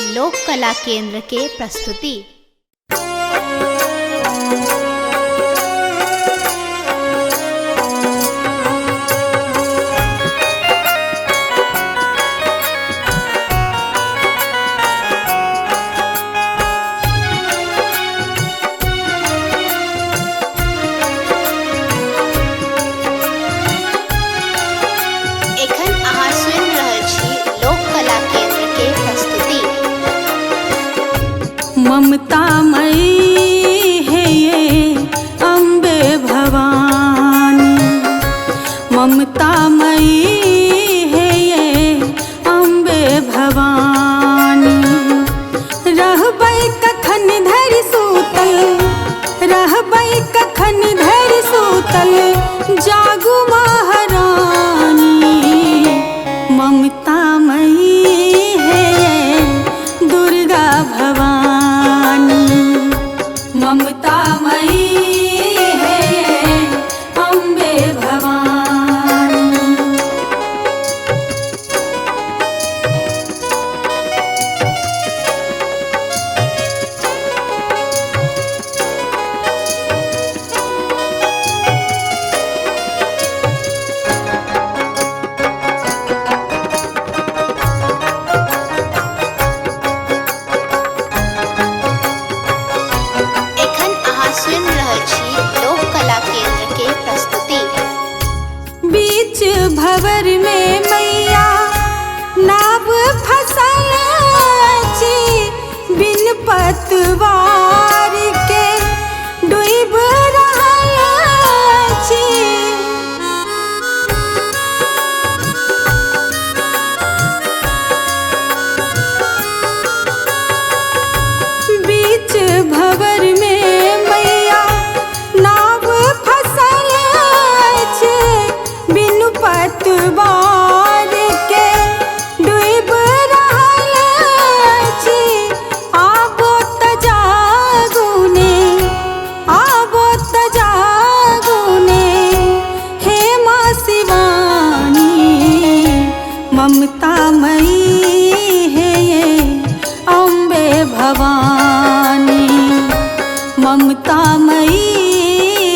लोक कला केंद्र के प्रस्तुति। ममतामयी है ये अम्बे भवानी, ममतामयी है ये अम्बे भवानी। रहबै कखन धरि सूतल, रहबै कखन धरि सूतल, जागू महारानी। ममतामयी है ये दुर्गा भवानी, ममतामयी है ये अम्बे भवानी। लोक कला केंद्र के प्रस्तुति। बीच भंवर में मैया नाव फसल छी, बिन पतवार के डूब रहल छी। बीच भंवर में मैया नाव फसल छे, बिनु पतवार के डूब रहल छी। आबो त जागू ने, आबो त जागू ने, हे माँ शिवानी। ममतामयी है ये अम्बे भवानी, ममतामयी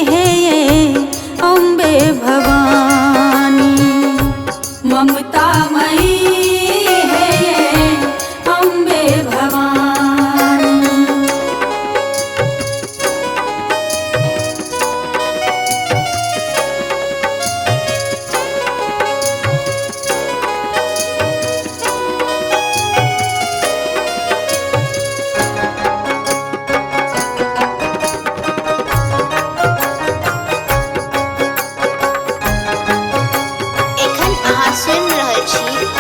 है ये अम्बे भवानी, ममतामयी है ये अम्बे भवानी।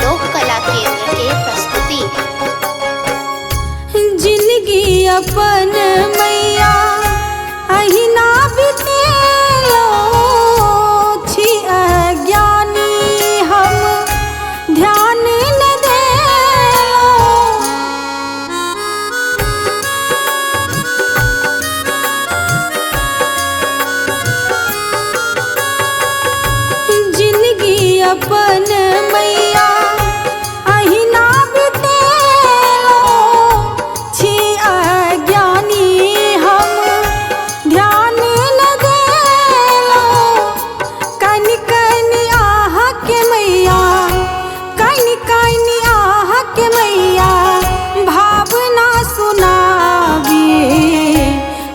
लोक कला केंद्र के प्रस्तुति। जिंदगी अपन मैया अहिना बितेलो छी, अज्ञानी हम ध्यान न देलो। जिंदगी अपन मैया अहिना बितेलो छी, अज्ञानी हम ध्यान न देलो। कनि कनि आह के मैया, कनि कनि आह के मैया, भावना सुनाबिए।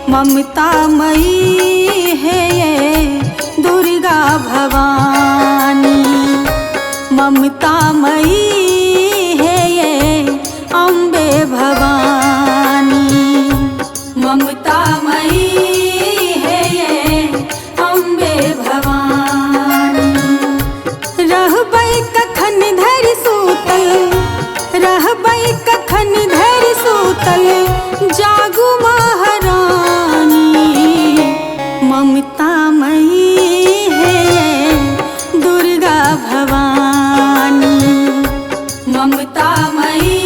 ममतामयी है ये दुर्गा भवानी, ममतामयी है ये अम्बे भवानी, ममतामयी है ये अम्बे भवानी। रहबै कखन धरि सूतल, रहबै कखन धरि सूतल, जागू महारानी। ममतामयी है ये दुर्गा भवानी, ममतामयी